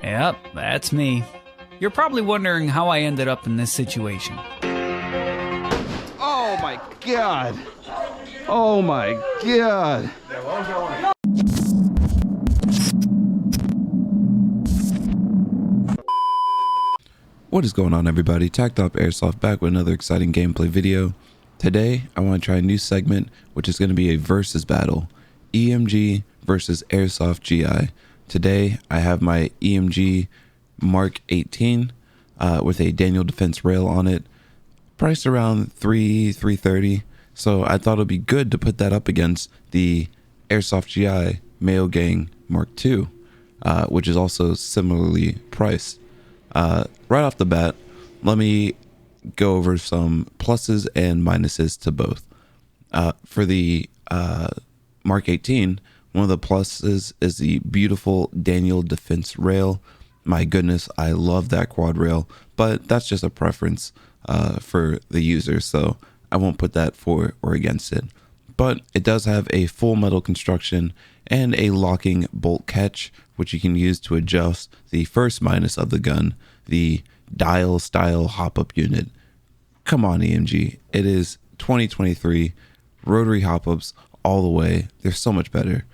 Yep, that's me. You're probably wondering how I ended up in this situation. Oh my God! Oh my God! What is going on, everybody? Tacktop Airsoft back with another exciting gameplay video. Today I want to try a new segment, which is going to be a versus battle, EMG versus Airsoft GI. Today I have my EMG Moc 18 with a Daniel Defense rail on it, priced around $330. So I thought it'd be good to put that up against the Airsoft GI MAWL Gang Mark II, which is also similarly priced. Right off the bat, let me go over some pluses and minuses to both. For the Moc 18, one of the pluses is the beautiful Daniel Defense rail. My goodness, I love that quad rail, but that's just a preference for the user, so I won't put that for or against it. But it does have a full metal construction and a locking bolt catch, which you can use to adjust the first minus of the gun, the dial style HopUp unit. Come on, EMG, it is 2023, rotary HopUps all the way. They're so much better.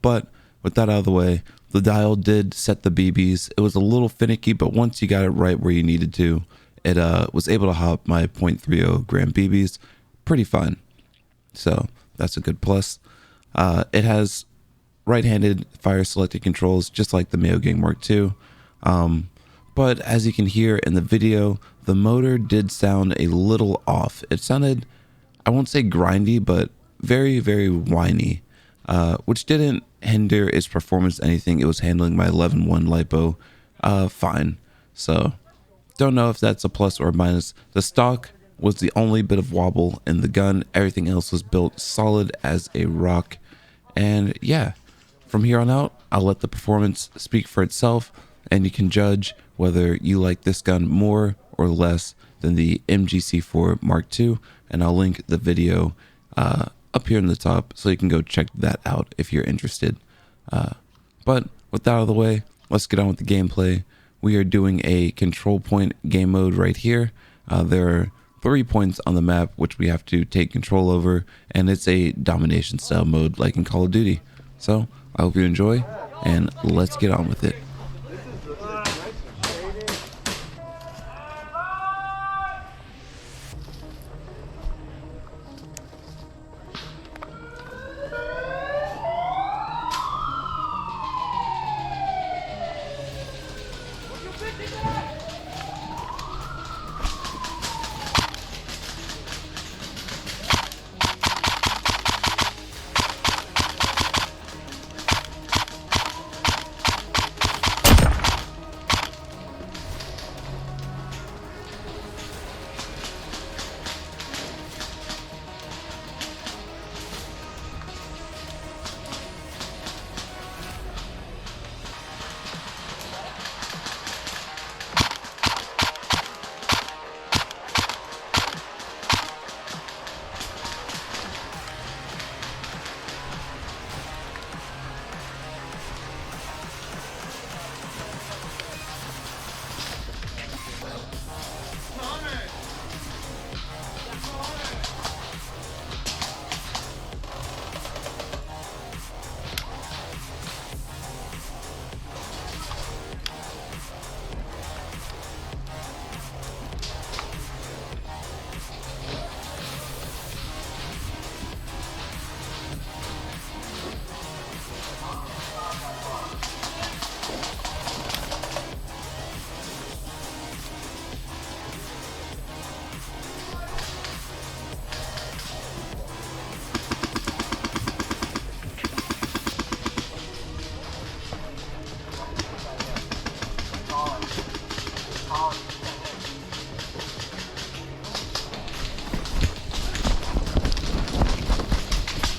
But with that out of the way, the dial did set the BBs. It was a little finicky, but once you got it right where you needed to, it was able to hop my .30 gram BBs pretty fine. So that's a good plus. It has right-handed fire selected controls, just like the MAWL Gang Mark II. But as you can hear in the video, the motor did sound a little off. It sounded, I won't say grindy, but very, very whiny, which didn't hinder its performance anything. It was handling my 11.1 LiPo fine. So don't know if that's a plus or a minus. The stock was the only bit of wobble in the gun. Everything else was built solid as a rock. And yeah, from here on out, I'll let the performance speak for itself, and you can judge whether you like this gun more or less than the MGC4 Mark II, and I'll link the video up here in the top so you can go check that out if you're interested. But with that out of the way, let's get on with the gameplay. We are doing a control point game mode right here. There are 3 points on the map which we have to take control over, and it's a domination style mode like in Call of Duty. So I hope you enjoy, and let's get on with it.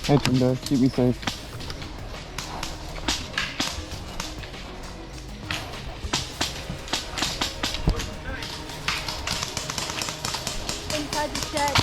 Hey, Trinda, keep me safe. Inside the shed.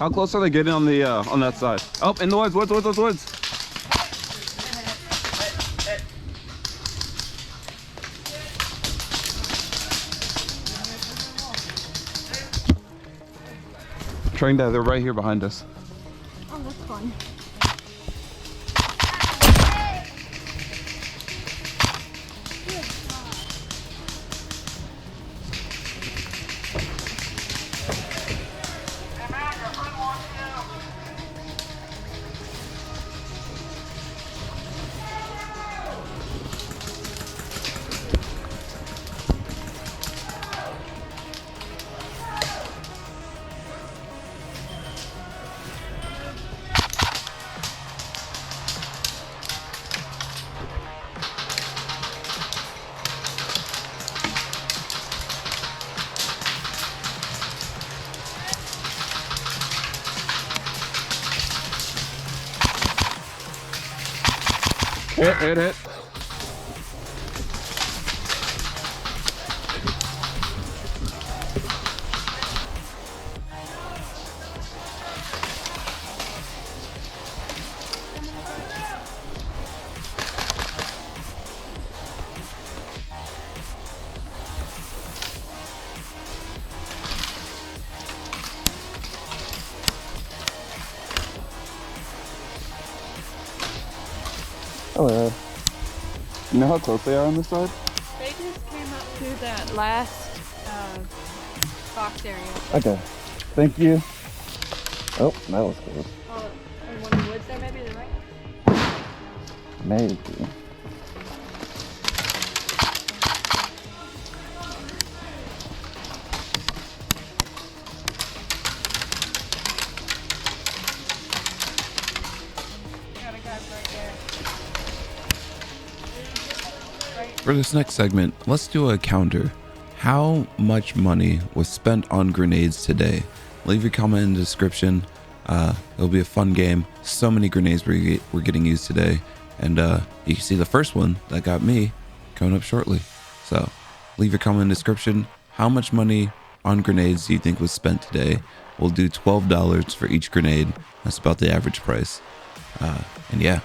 How close are they getting on the on that side? Oh, in the woods, woods. Train dive, they're right here behind us. Oh, that's fun. Hit. Oh yeah. You know how close they are on this side? They just came up to that last box area. Okay. Thank you. Oh, that was close. Oh, and one of the woods there, maybe the right? Maybe. Got a guy right there. For this next segment, let's do a counter. How much money was spent on grenades today? Leave your comment in the description. It'll be a fun game. So many grenades we're getting used today. And you can see the first one that got me coming up shortly. So leave your comment in the description. How much money on grenades do you think was spent today? We'll do $12 for each grenade. That's about the average price. And yeah.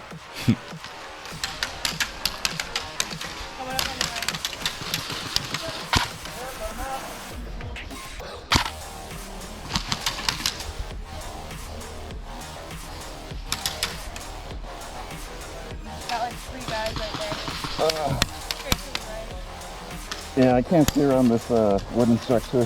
Got like 3 guys right there. Straight to the right. Yeah, I can't see around this wooden structure.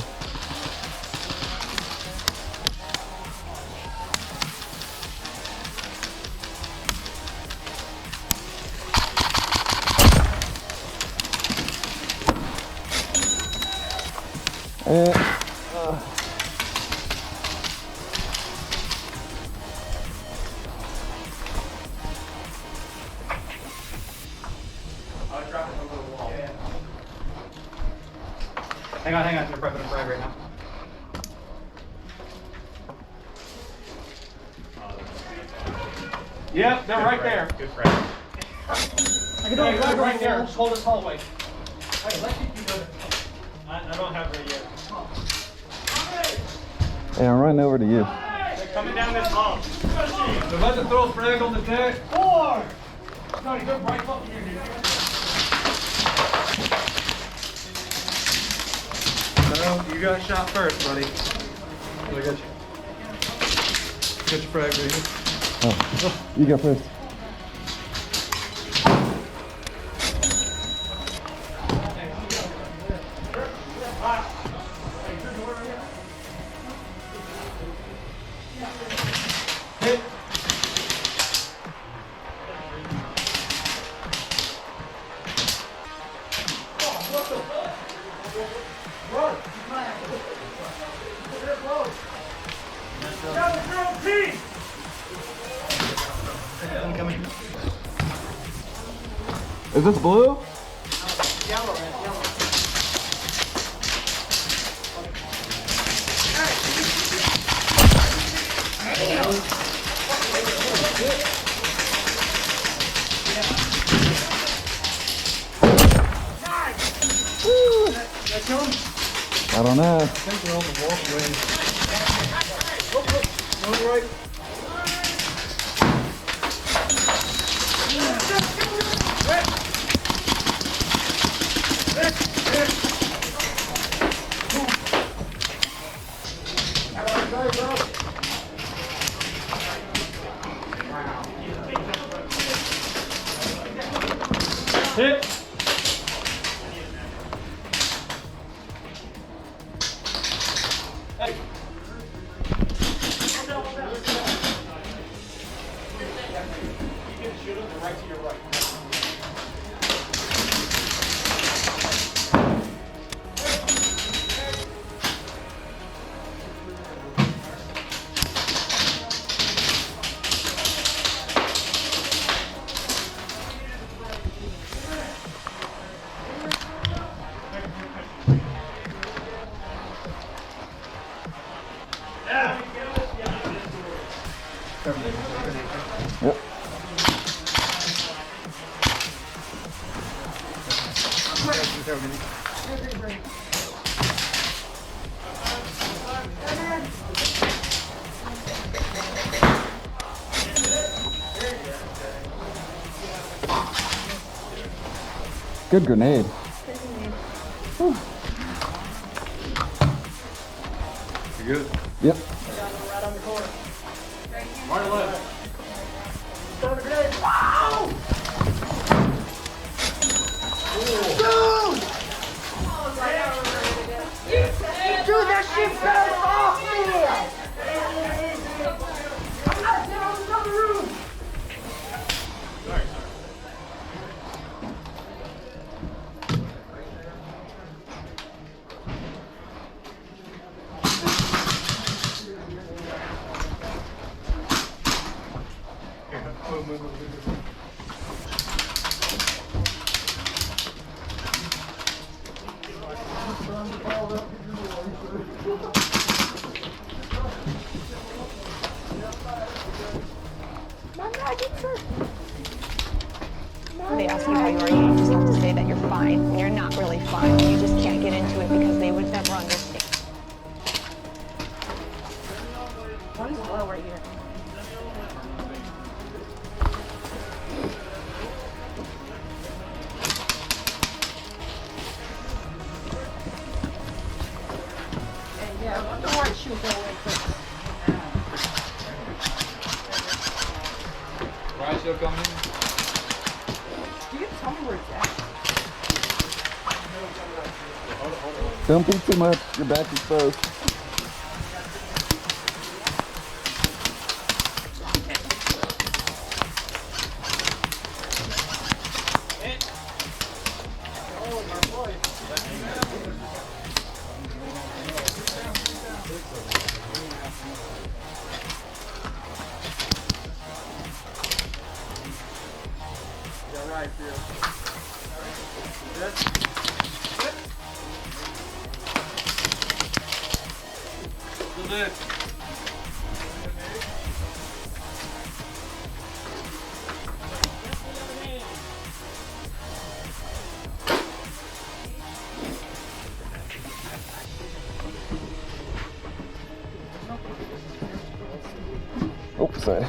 Hang on, you're prepping a frag right now. Yep, they're right there. Good frag. I can do a frag right there. Just hold this hallway. Hey, let you do it. I don't have her yet. Hey, I'm running over to you. They're coming down this hall. They're about to throw a frag on the deck. 4! No, you go right up here, dude. No, you got shot first, buddy. I got you. Get your frag right here. Oh, you go first. Hit. Is this blue? I don't know. I think they're on the walkway. Hit. Hey. You can shoot them right to your right. Yep. Good grenade. You good? Yep. Right left. Dude, that shit fell off me! I'm not down on the roof! They ask you how you are, you just have to say that you're fine when you're not really fine. You just can't get into it because they would never understand. What is low right here? Yeah, don't worry, shoot that way quick. Right, still coming. You can tell me where it's at. Don't be too much. Your back exposed. Oh, sorry.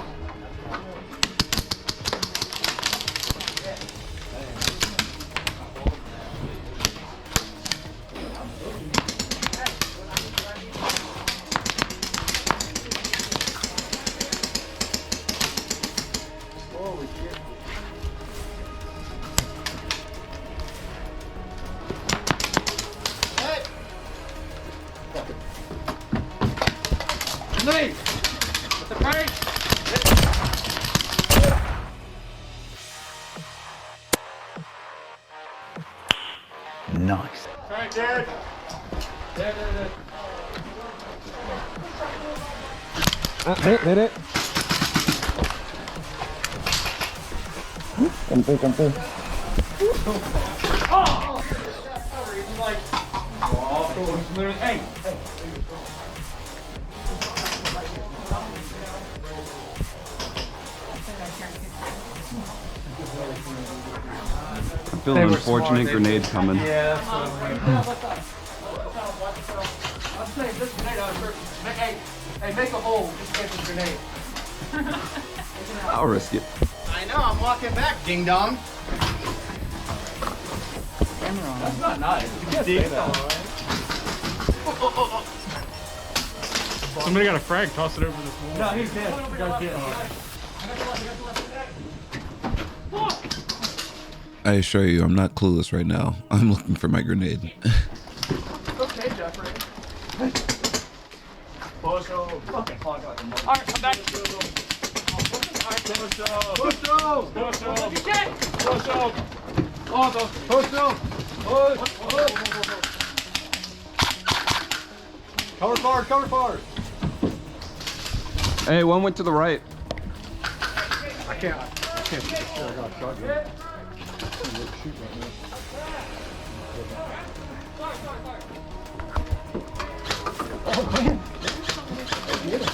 Leave! With the break! Nice. Alright, Jared. There. Hit it. Come through. Oh! He's like, oh, literally, hey. I feel an unfortunate grenade coming. Yeah, that's what I'm saying. This grenade, Mk18. Hey, make a hole just in case it's a grenade. I'll risk it. I know, I'm walking back, ding dong. That's not nice. You can't say that. Somebody got a frag, toss it over this wall. No, he's dead. You guys get I assure you, I'm not clueless right now. I'm looking for my grenade. Okay, Jeffrey. Push over. Fucking clog out the mouth. Alright, I'm back. Push over. Push over. Push over. Push over. Push over. Push. Cover forward, cover forward. Hey, one went to the right. I can't shoot this shit. I got a shotgun. Shoot right now. Oh man! Get him.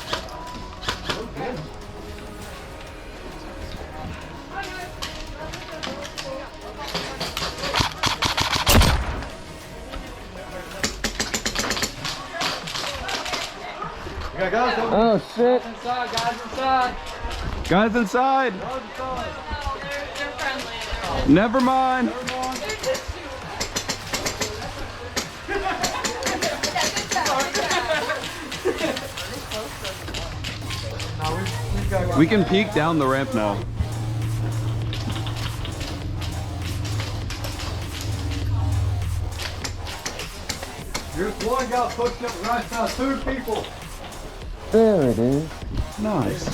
Yeah, guys, Oh shit. inside, guys inside. Guys inside. They're friendly. Never mind. We can peek down the ramp now. There's one guy pushing up the right side, 2 people. There it is. Nice.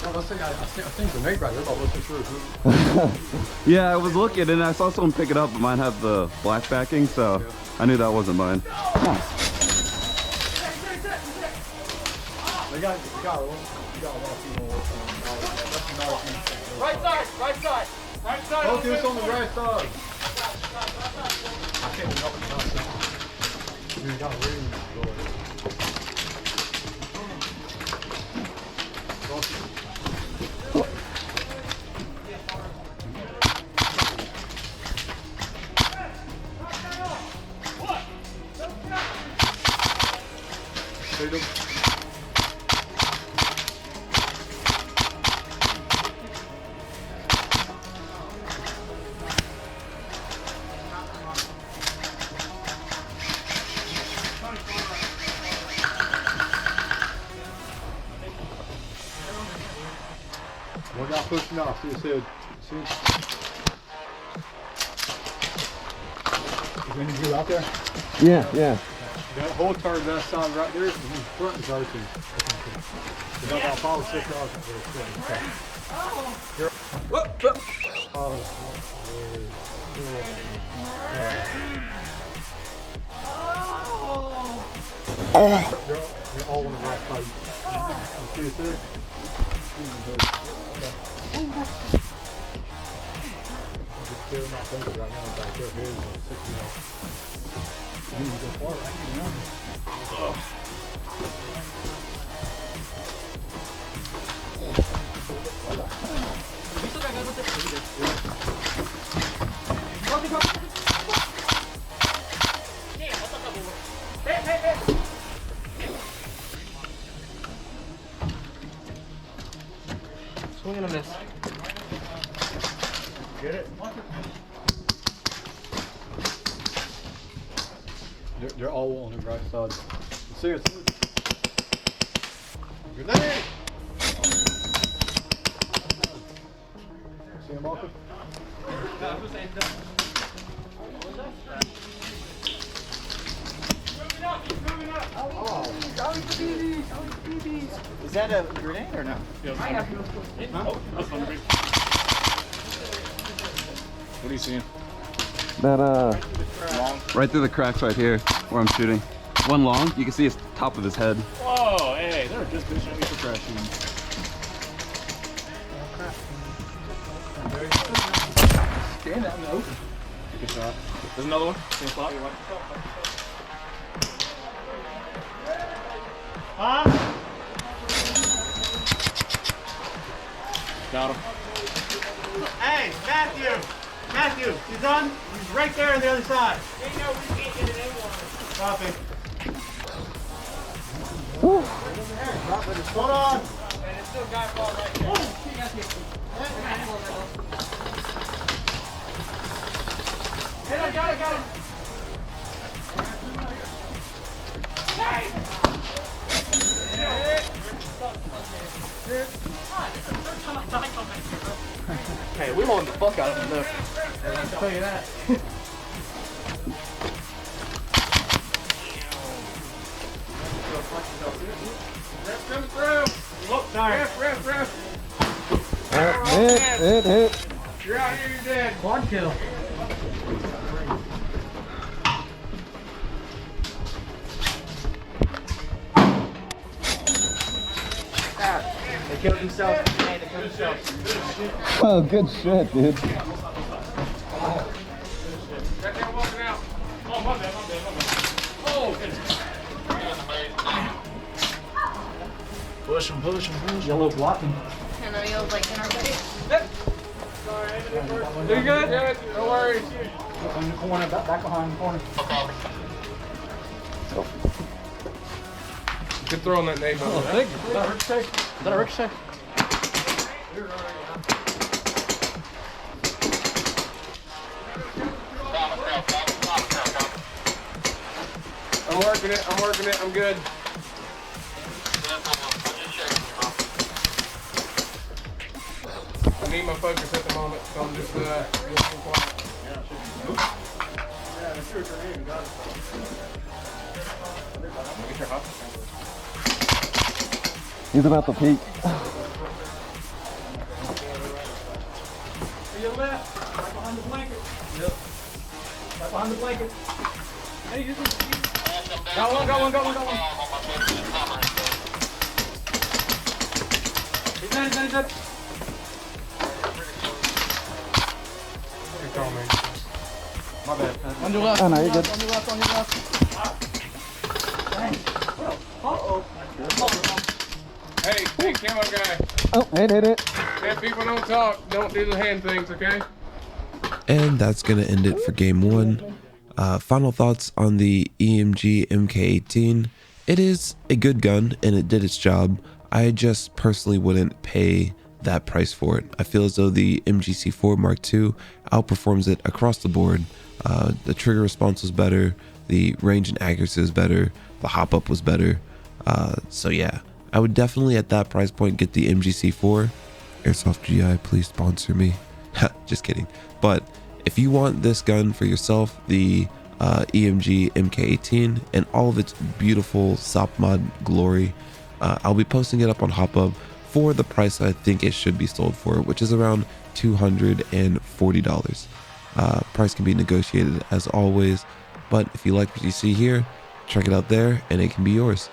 I think the mate right there, but listen through. Yeah, I was looking and I saw someone pick it up, but mine had the black backing, so I knew that wasn't mine. They got one. Right side, right side. Right side. Focus on the right side. I can't help it. You got room. Shoot him. One guy pushing off. See his head. See him? Is any good out there? Yeah, yeah. That whole turn that side right there, and the front is open. You got about 5 or 6 yards up there. Here. You're all on the right side. You see it there? Just clear my fingers right now back there. Here's 60 yards. You need to go far, right? Swing and a miss. Get it? They're all on the right side. See it. Grenade! See him, Marcus? Is that a grenade or no? What are you seeing? That Right through the cracks right here where I'm shooting. One long, you can see his top of his head. Whoa, hey, they're just pushing me for crashing. Stand out in the open. Good shot. There's another one. Same spot. Got him. Hey, Matthew, he's done? He's right there on the other side. Copy. Hold on. And it's still guy ball right there. Hey, I got it. Hey, we loaded the fuck out of him though. I'll tell you that. Ref. Oh, sorry. Ref. Hit. You're out here, you're dead. Quad kill. They killed themselves. Hey, they killed themselves. Oh, good shit, dude. Right there walking out. Oh, my bad. Oh, Push him. Yellow blocking. And then you'll like in our way. you good? Yeah, no worries. In the corner, back behind the corner. Good throw on that name. Oh, thank you. Is that a ricochet? I'm working it. I'm good. I need my focus at the moment, so I'm just quiet. He's about to peak. To your left, right behind the blanket. Yep. Right behind the blanket. Hey, you got one. He's dead. Good call, man. My bad. On your left. Oh, no, you're good. On your left. Hey, camo guy. Oh, hit. If people don't talk, don't do the hand things, okay? And that's going to end it for game 1. Final thoughts on the EMG Mk18. It is a good gun and it did its job. I just personally wouldn't pay that price for it. I feel as though the MGC4 Mark II outperforms it across the board. The trigger response was better, the range and accuracy is better, the HopUp was better. So yeah, I would definitely at that price point get the MGC4. Airsoft GI, please sponsor me. Just kidding. But if you want this gun for yourself, the EMG Mk18 and all of its beautiful SOP mod glory, I'll be posting it up on HopUp for the price I think it should be sold for, which is around $240. Price can be negotiated as always, but if you like what you see here, check it out there and it can be yours.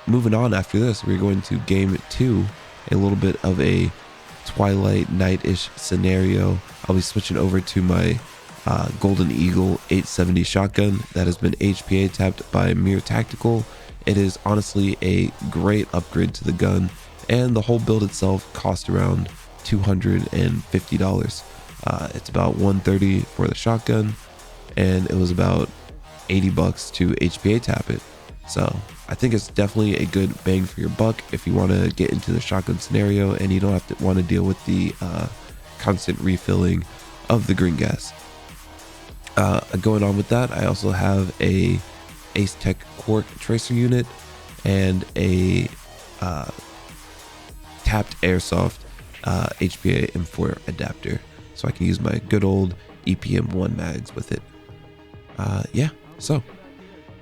Moving on after this, we're going to game 2, a little bit of a Twilight Night-ish scenario. I'll be switching over to my Golden Eagle 870 shotgun that has been HPA tapped by Mere Tactical. It is honestly a great upgrade to the gun, and the whole build itself cost around $250. It's about $130 for the shotgun, and it was about $80 to HPA tap it. So I think it's definitely a good bang for your buck if you want to get into the shotgun scenario and you don't have to want to deal with the constant refilling of the green gas. Going on with that, I also have a Ace-Tech Quark tracer unit and a tapped Airsoft HPA M4 adapter, so I can use my good old EPM1 mags with it. Yeah, so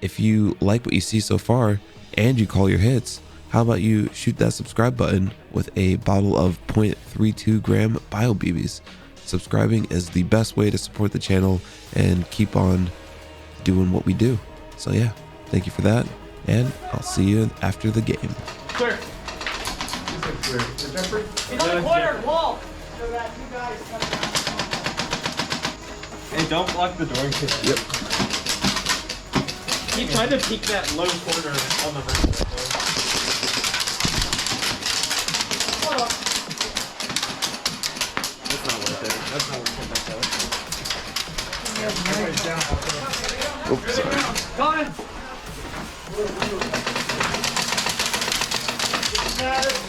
if you like what you see so far and you call your hits, how about you shoot that subscribe button with a bottle of 0.32 gram bio BBs. Subscribing is the best way to support the channel and keep on doing what we do. So yeah, thank you for that, and I'll see you after the game. Clear. He's on the corner, wall. Hey, don't block the door. Yep. He tried to peek that low corner on the vertical. That's not worth it. That's not worth it. Oops, sorry. Coming. at it.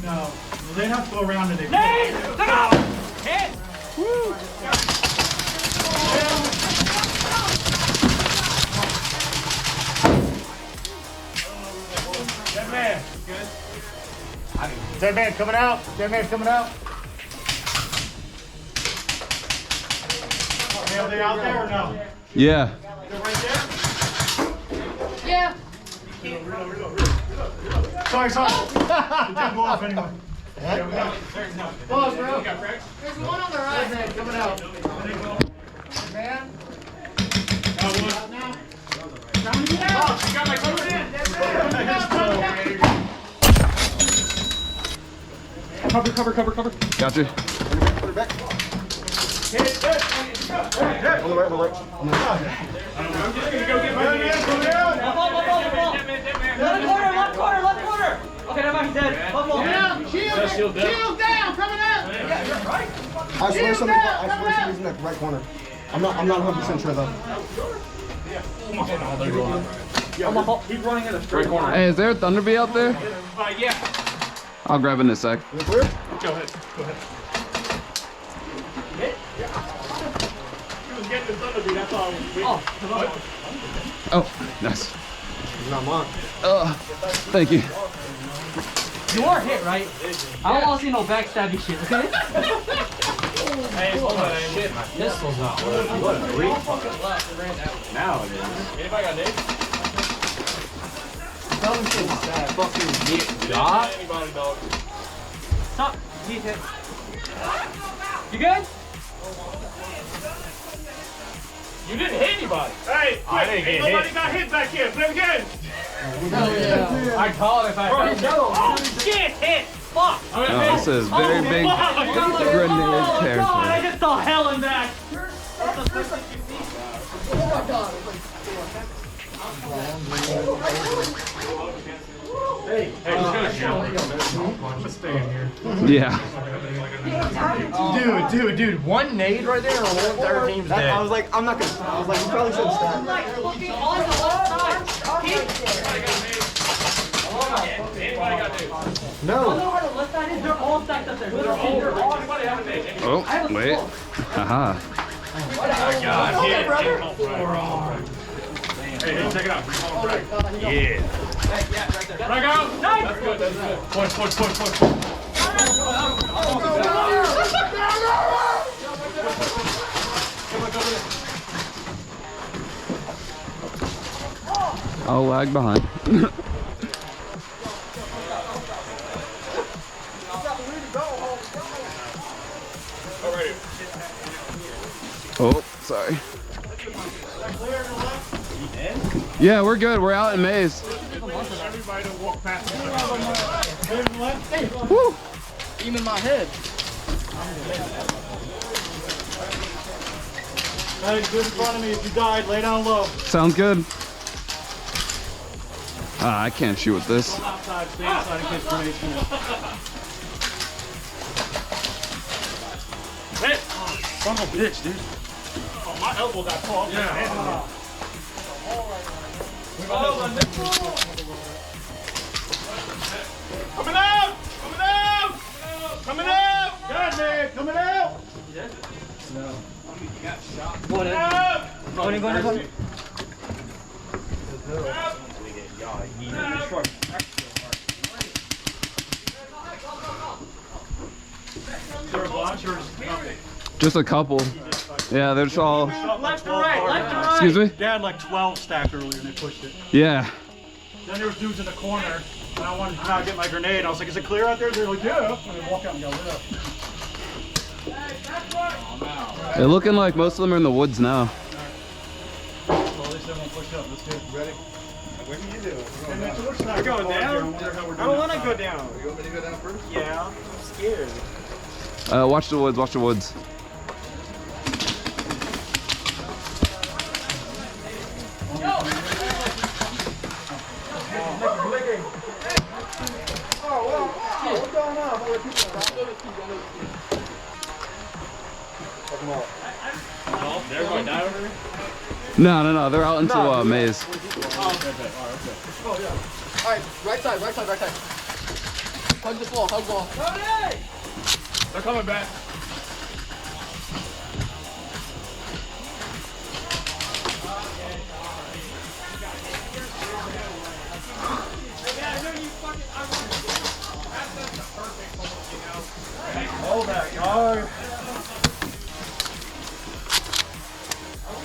No, they have to go around and they. Nate, look out! Hit! Woo! Dead man. Good. Dead man coming out. Dead man coming out. Are they out there or no? Yeah. They're right there? Yeah. Sorry. It didn't go off anyway. Close, bro. There's one on the right. Dead man coming out. Man. Time to get out. You got my cover in. Cover. Gotcha. On the right. I'm just gonna go get my Left corner. Okay, never mind, he's dead. Shield down, coming up. I swear somebody's in that right corner. I'm not 100% sure though. He's running in a straight corner. Hey, is there a Thunderbee out there? yeah. I'll grab it in a sec. Go ahead. He was getting the Thunderbee, that's all. Oh, nice. It's not mine. Thank you. You are hit, right? I don't want to see no backstabby shit, okay? Hey, hold on. Shit, my Pistol's out. What a brief. Now it is. Anybody got Dave? Fucking get Anybody, dog. Stop. He's hit. You good? You didn't hit anybody. Hey, I didn't get hit. Nobody got hit back here. Play again. I call it if I Oh, shit, hit. Fuck. Oh, this is very big grenade I territory. just saw hell in that. Hey, just go chill. I'm gonna stay in here. Yeah. Dude, one nade right there and the whole entire team's dead. I was like, I'm not gonna. I was like, you probably shouldn't stop. Fucking on the left side. Anybody got Dave? No. I don't know where the left side is. They're all stacked up there. They're all Everybody have a Dave. Oh, wait. Haha. God, hit. Hey, check it out. Yeah. Back out. Nice. That's good. Push. I'll lag behind. Oh, sorry. Yeah, we're good. We're out in maze. Everybody to walk past me. Woo! Beam in my head. Hey, good in front of me. If you died, lay down low. Sounds good. I can't shoot with this. Go outside, stay inside in case grenades come up. Hey! Son of a bitch, dude. Oh, my elbow got caught. Yeah. Coming out! Coming out! God, man, coming out! No. You got shot. Go in. Just a couple. Yeah, they're just all. Left to right. Excuse me? They had like 12 stacked earlier and they pushed it. Yeah. Then there was dudes in the corner and I wanted to not get my grenade. I was like, is it clear out there? They're like, yeah. And they walk out and got lit up. They're looking like most of them are in the woods now. Well, at least they won't push up. Let's do it. Ready? What are you doing? We're going down? I don't want to go down. You want me to go down first? Yeah, I'm scared. Watch the woods, watch the woods. Oh, they're going down over here? No, they're out into maze. Oh, yeah. All right, right side. Hug this wall, hug wall. They're coming back. Oh my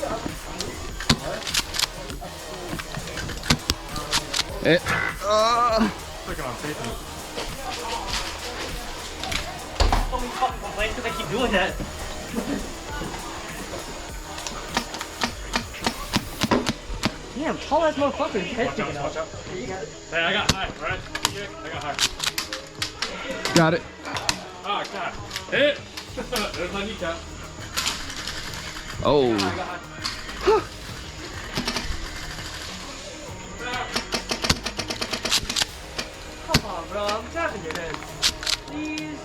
God. Freaking on safety. So many fucking complaints because I keep doing that. Damn, tall ass motherfucker. His head's sticking out. Hey, I got high, right? I got high. Got it. Oh, God. Hit! There's my kneecap. Oh. I got high. Come on, bro. I'm tapping your head. Please.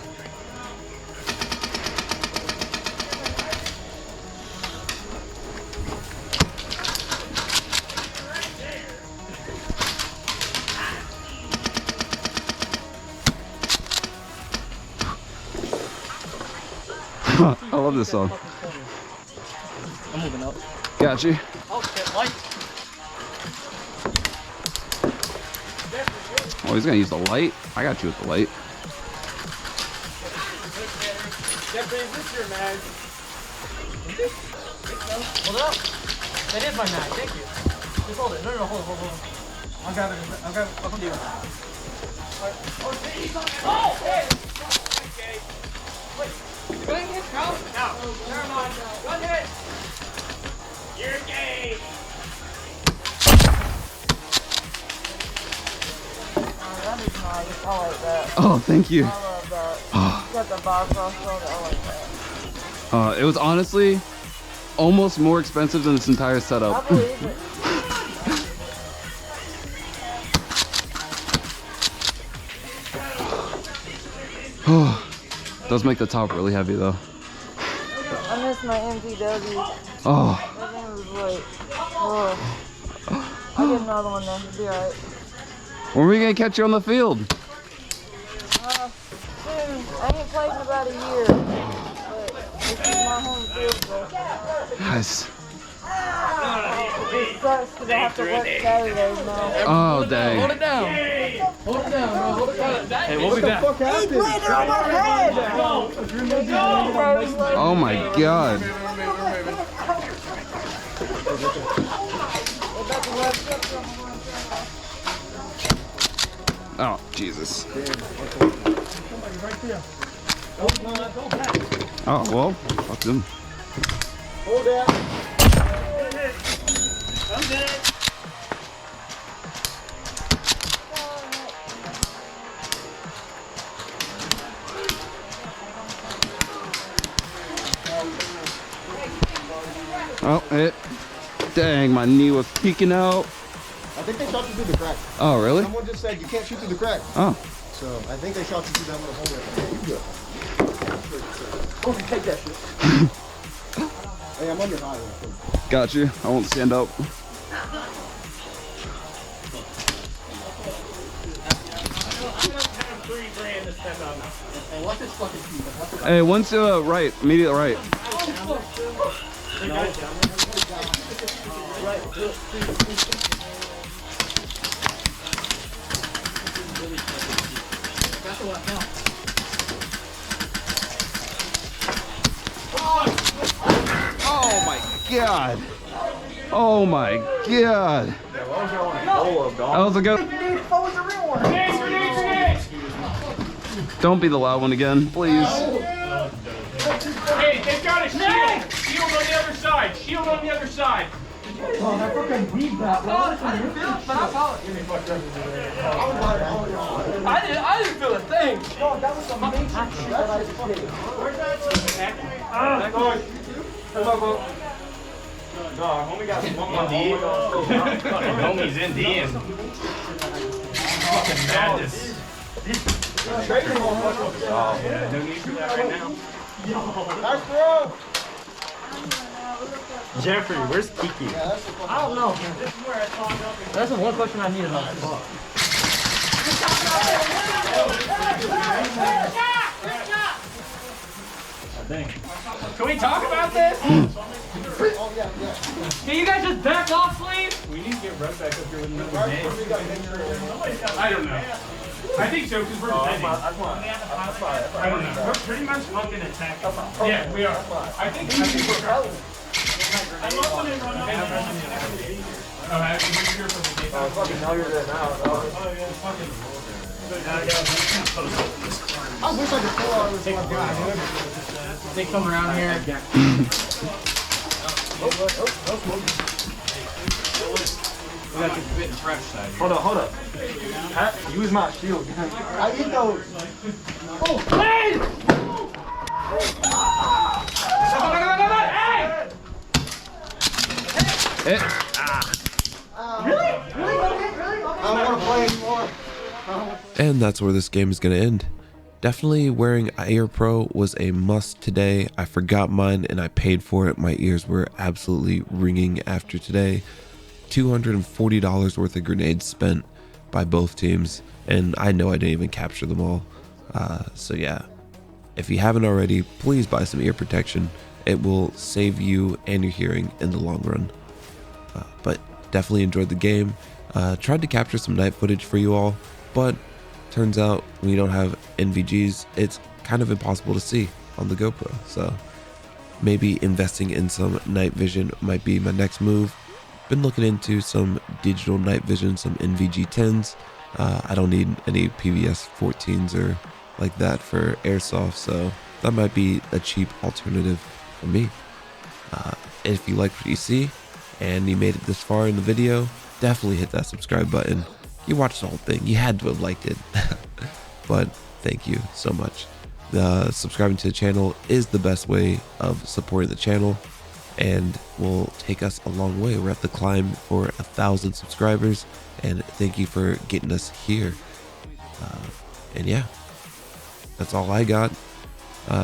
I love this song. I'm moving up. Got you. Oh shit, light. Oh, he's gonna use the light. I got you with the light. Yeah, but is this your mag? Hold up. That is my mag, thank you. Just hold it. No, hold it. I'll grab it. I'll come to you. Oh, hey! Wait. Go ahead, go. No. Never mind. One hit. You're gay. That is nice. I like that. Oh, thank you. I love that. You got the box off on it. I like that. It was honestly almost more expensive than this entire setup. I believe it. Does make the top really heavy though. I miss my MTW. Oh. That thing was like, whoa. I'll get another one then. It'll be alright. When are we gonna catch you on the field? Soon. I ain't played in about a year. But this is my home field, so. Nice. It sucks because I have to work Saturdays now. Oh, dang. Hold it down. Hold it down, bro. Hold it down. Hey, we'll be back. He landed on my head! Oh my God. Oh, Jesus. Oh, well, fuck them. Hold that. I'm dead. Oh, it. Dang, my knee was peeking out. I think they shot you through the crack. Oh, really? Someone just said you can't shoot through the crack. Oh. So I think they shot you through that little hole there. Oh, you take that shit. Hey, I'm under high. Got you. I won't stand up. Hey, watch this fucking feet. Hey, one to right, immediate right. Oh my God. Oh my God. That was a good. Don't be the loud one again, please. Hey, they've got a shield! Shield on the other side! Shield on the other side! Oh, I fucking need that, bro. I didn't feel it, but I felt it. I didn't feel a thing. No, that was amazing shit that I just did. Where's that? No, homie got one D. Homie's in D and fucking madness. Yeah, no need for that right now. Nice throw. Jeffrey, where's Kiki? I don't know. That's the one question I need about the ball. Can we talk about this? Can you guys just back off, please? We need to get Russ back up here with another game. I don't know. I think so, because we're defending. I don't know. We're pretty much looking at attack. Yeah, we are. I think we're I'm not going to run out. Oh, I have to be here for the game. Oh, fucking now you're there now. Oh, yeah, fucking. I wish I could pull out this one guy. They come around here. We got this bit in fresh side. Hold up. Use my shield. I eat those. Oh, hey! Really? I don't want to play anymore. And that's where this game is going to end. Definitely wearing Air Pro was a must today. I forgot mine and I paid for it. My ears were absolutely ringing after today. $240 worth of grenades spent by both teams, and I know I didn't even capture them all. So yeah, if you haven't already, please buy some ear protection. It will save you and your hearing in the long run. But definitely enjoyed the game. Tried to capture some night footage for you all, but turns out when you don't have NVGs, it's kind of impossible to see on the GoPro. So maybe investing in some night vision might be my next move. Been looking into some digital night vision, some NVG 10s. I don't need any PVS 14s or like that for Airsoft, so that might be a cheap alternative for me. If you liked what you see and you made it this far in the video, definitely hit that subscribe button. You watched the whole thing, you had to have liked it. But thank you so much. Subscribing to the channel is the best way of supporting the channel and will take us a long way. We're at the climb for 1,000 subscribers, and thank you for getting us here. And yeah, that's all I got.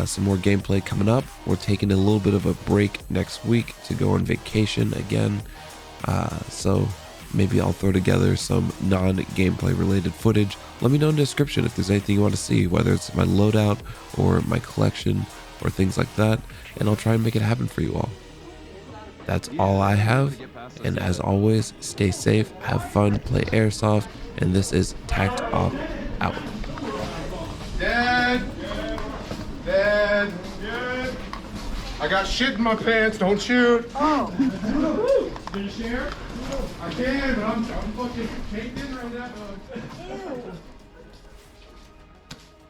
Some more gameplay coming up. We're taking a little bit of a break next week to go on vacation again. So maybe I'll throw together some non-gameplay related footage. Let me know in the description if there's anything you want to see, whether it's my loadout or my collection or things like that, and I'll try and make it happen for you all. That's all I have, and as always, stay safe, have fun, play Airsoft, and this is Tact Op out. Dad! I got shit in my pants, don't shoot! Oh! Can you share? I can, but I'm fucking caved in right now.